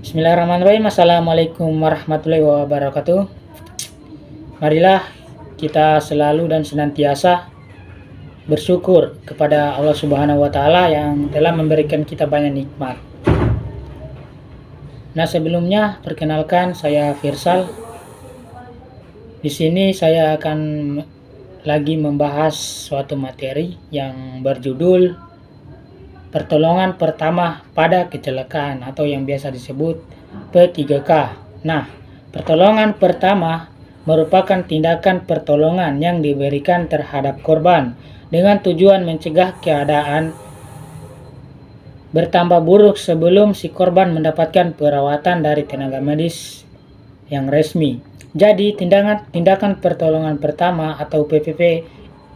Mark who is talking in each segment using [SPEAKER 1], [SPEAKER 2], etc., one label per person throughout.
[SPEAKER 1] Bismillahirrahmanirrahim. Assalamualaikum warahmatullahi wabarakatuh. Marilah kita selalu dan senantiasa bersyukur kepada Allah Subhanahu wa taala yang telah memberikan kita banyak nikmat. Nah, sebelumnya perkenalkan, saya Firsal. Di sini saya akan lagi membahas suatu materi yang berjudul pertolongan pertama pada kecelakaan atau yang biasa disebut P3K. Nah, pertolongan pertama merupakan tindakan pertolongan yang diberikan terhadap korban dengan tujuan mencegah keadaan bertambah buruk sebelum si korban mendapatkan perawatan dari tenaga medis yang resmi. Jadi, tindakan pertolongan pertama atau PPP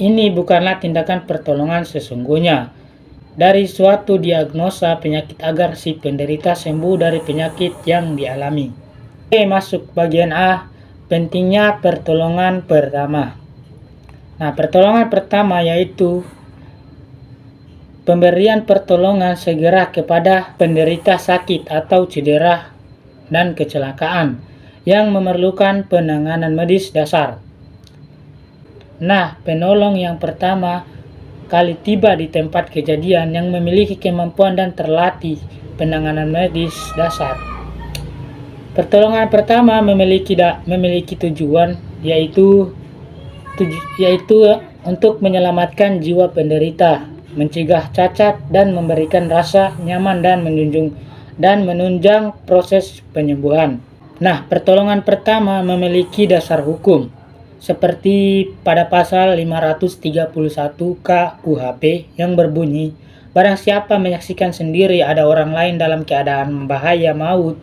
[SPEAKER 1] ini bukanlah tindakan pertolongan sesungguhnya dari suatu diagnosa penyakit agar si penderita sembuh dari penyakit yang dialami. Oke, masuk bagian A, pentingnya pertolongan pertama. Nah, pertolongan pertama yaitu pemberian pertolongan segera kepada penderita sakit atau cedera dan kecelakaan yang memerlukan penanganan medis dasar. Nah, penolong yang pertama kali tiba di tempat kejadian yang memiliki kemampuan dan terlatih penanganan medis dasar. Pertolongan pertama memiliki tujuan yaitu untuk menyelamatkan jiwa penderita, mencegah cacat dan memberikan rasa nyaman dan menunjang proses penyembuhan. Nah, pertolongan pertama memiliki dasar hukum seperti pada pasal 531 KUHP yang berbunyi, barang siapa menyaksikan sendiri ada orang lain dalam keadaan bahaya maut,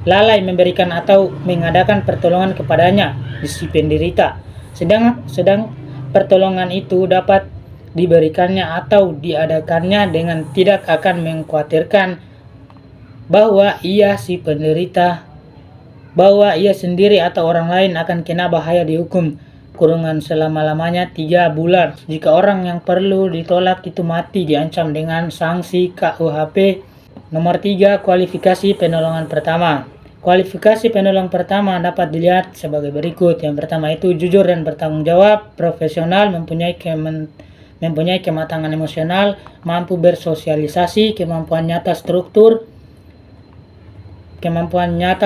[SPEAKER 1] lalai memberikan atau mengadakan pertolongan kepadanya di si penderita, sedang pertolongan itu dapat diberikannya atau diadakannya dengan tidak akan mengkhawatirkan bahwa ia sendiri atau orang lain akan kena bahaya, dihukum kurungan selama-lamanya 3 bulan. Jika orang yang perlu ditolak itu mati, diancam dengan sanksi KUHP. Nomor 3, kualifikasi penolongan pertama. Kualifikasi penolong pertama dapat dilihat sebagai berikut. Yang pertama itu jujur dan bertanggung jawab, profesional, mempunyai kematangan emosional, mampu bersosialisasi, kemampuan nyata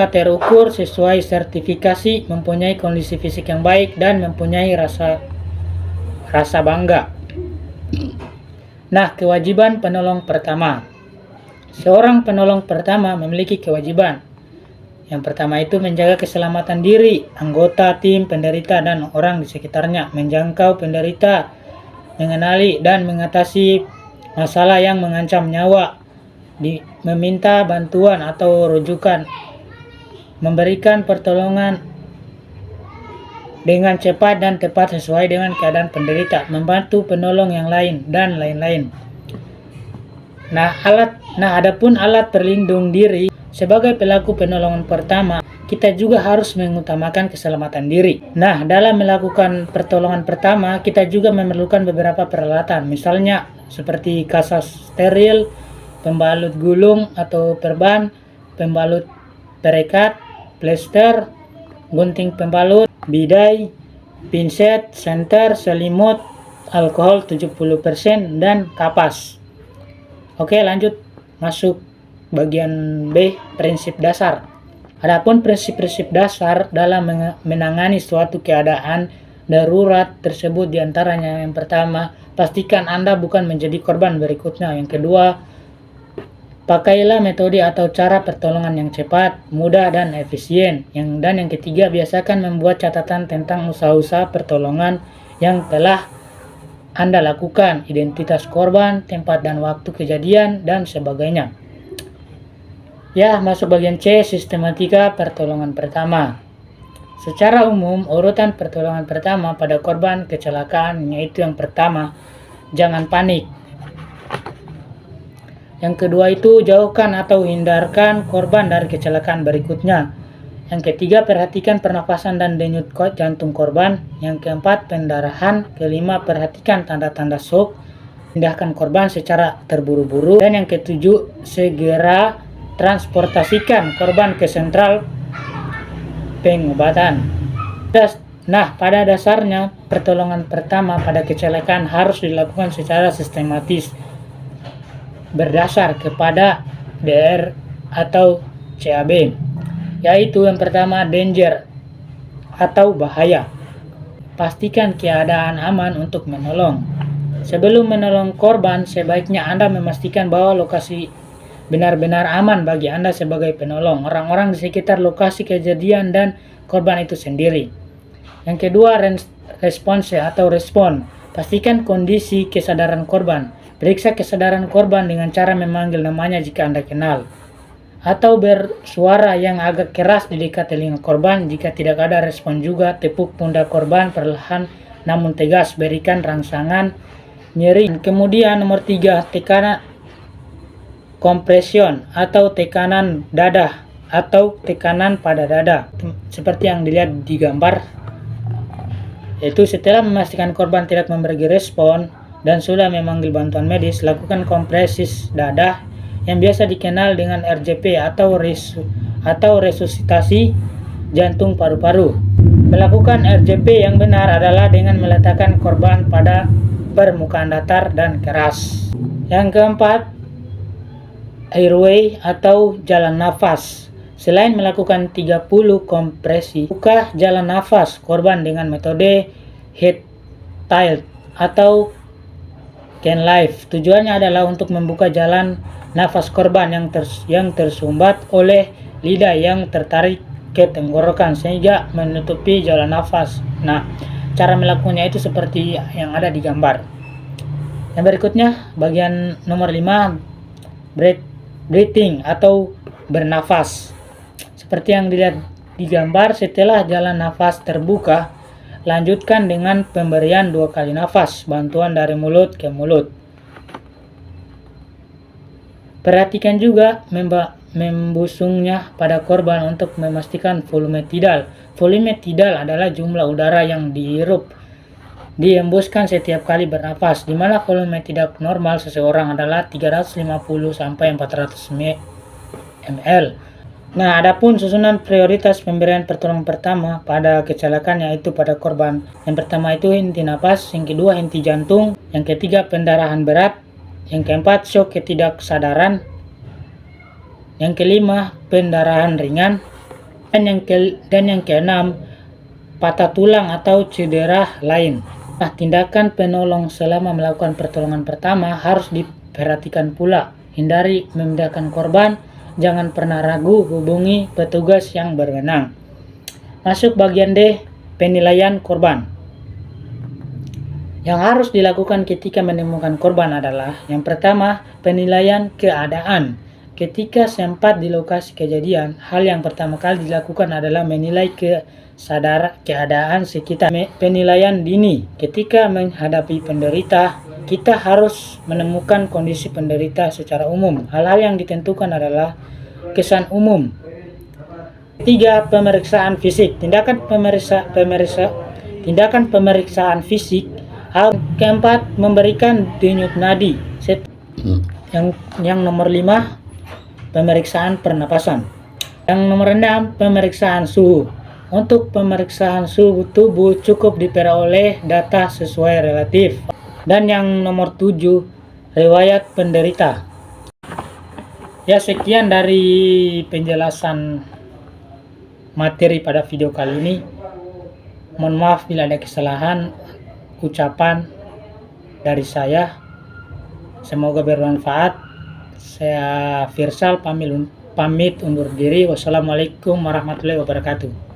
[SPEAKER 1] terukur sesuai sertifikasi, mempunyai kondisi fisik yang baik, dan mempunyai rasa bangga. Nah, kewajiban penolong pertama. Seorang penolong pertama memiliki kewajiban. Yang pertama itu menjaga keselamatan diri, anggota tim penderita, dan orang di sekitarnya, menjangkau penderita, mengenali dan mengatasi masalah yang mengancam nyawa, meminta bantuan atau rujukan, memberikan pertolongan dengan cepat dan tepat sesuai dengan keadaan penderita, membantu penolong yang lain, dan lain-lain. Nah, adapun alat pelindung diri, sebagai pelaku penolongan pertama, kita juga harus mengutamakan keselamatan diri. Nah, dalam melakukan pertolongan pertama, kita juga memerlukan beberapa peralatan, misalnya seperti kasa steril, pembalut gulung atau perban, pembalut perekat, plester, gunting pembalut, bidai, pinset, senter, selimut, alkohol 70%, dan kapas. Oke, lanjut masuk bagian B, prinsip dasar. Adapun prinsip-prinsip dasar dalam menangani suatu keadaan darurat tersebut diantaranya, yang pertama, pastikan Anda bukan menjadi korban berikutnya. Yang kedua, pakailah metode atau cara pertolongan yang cepat, mudah, dan efisien. Dan yang ketiga, biasakan membuat catatan tentang usaha-usaha pertolongan yang telah Anda lakukan, identitas korban, tempat dan waktu kejadian, dan sebagainya. Ya, masuk bagian C, sistematika pertolongan pertama. Secara umum, urutan pertolongan pertama pada korban kecelakaan yaitu yang pertama, jangan panik. Yang kedua itu jauhkan atau hindarkan korban dari kecelakaan berikutnya. Yang ketiga, perhatikan pernapasan dan denyut jantung korban. Yang keempat, pendarahan. Kelima, perhatikan tanda-tanda shock. Pindahkan korban secara terburu-buru. Dan yang ketujuh, segera mentransportasikan korban ke sentral pengobatan. Nah, pada dasarnya pertolongan pertama pada kecelakaan harus dilakukan secara sistematis berdasar kepada DR atau CAB, yaitu yang pertama danger atau bahaya. Pastikan keadaan aman untuk menolong. Sebelum menolong korban, sebaiknya Anda memastikan bahwa lokasi benar-benar aman bagi Anda sebagai penolong, orang-orang di sekitar lokasi kejadian, dan korban itu sendiri. Yang kedua, respons atau respon. Pastikan kondisi kesadaran korban. Periksa kesadaran korban dengan cara memanggil namanya jika Anda kenal, atau bersuara yang agak keras di dekat telinga korban. Jika tidak ada respon juga, tepuk pundak korban perlahan namun tegas, berikan rangsangan nyeri. Kemudian nomor 3, tekanan kompresion atau tekanan dada atau tekanan pada dada, seperti yang dilihat di gambar. Yaitu setelah memastikan korban tidak memberi respon dan sudah memanggil bantuan medis, lakukan kompresi dada yang biasa dikenal dengan RJP atau resusitasi jantung paru-paru. Melakukan RJP yang benar adalah dengan meletakkan korban pada permukaan datar dan keras. Yang keempat, airway atau jalan nafas. Selain melakukan 30 kompresi, buka jalan nafas korban dengan metode head tilt atau CanLife. Tujuannya adalah untuk membuka jalan nafas korban yang tersumbat oleh lidah yang tertarik ke tenggorokan sehingga menutupi jalan nafas. Nah, cara melakukannya itu seperti yang ada di gambar. Yang berikutnya, bagian nomor 5, breathing atau bernafas. Seperti yang dilihat di gambar, setelah jalan nafas terbuka, lanjutkan dengan pemberian 2 kali nafas, bantuan dari mulut ke mulut. Perhatikan juga membusungnya pada korban untuk memastikan volume tidal. Volume tidal adalah jumlah udara yang dihembuskan setiap kali bernafas, di mana volume tidak normal seseorang adalah 350 sampai 400 ml. Nah, adapun susunan prioritas pemberian pertolongan pertama pada kecelakaan yaitu pada korban. Yang pertama itu henti napas, yang kedua henti jantung, yang ketiga pendarahan berat, yang keempat shock ketidaksadaran, yang kelima pendarahan ringan, dan yang keenam patah tulang atau cedera lain. Nah, tindakan penolong selama melakukan pertolongan pertama harus diperhatikan pula. Hindari memindahkan korban. Jangan pernah ragu, hubungi petugas yang berwenang. Masuk bagian D, penilaian korban. Yang harus dilakukan ketika menemukan korban adalah yang pertama, penilaian keadaan. Ketika sempat di lokasi kejadian, hal yang pertama kali dilakukan adalah menilai keadaan sekitar. Penilaian dini. Ketika menghadapi penderita, kita harus menemukan kondisi penderita secara umum. Hal-hal yang ditentukan adalah kesan umum. 3. Pemeriksaan fisik. Tindakan pemeriksaan fisik. Keempat, memberikan denyut nadi. Yang nomor 5, pemeriksaan pernapasan. Yang nomor 6, pemeriksaan suhu. Untuk pemeriksaan suhu tubuh cukup diperoleh data sesuai relatif. Dan yang nomor 7, riwayat penderita. Ya, sekian dari penjelasan materi pada video kali ini. Mohon maaf bila ada kesalahan ucapan dari saya. Semoga bermanfaat. Saya Firsal pamit undur diri. Wassalamualaikum warahmatullahi wabarakatuh.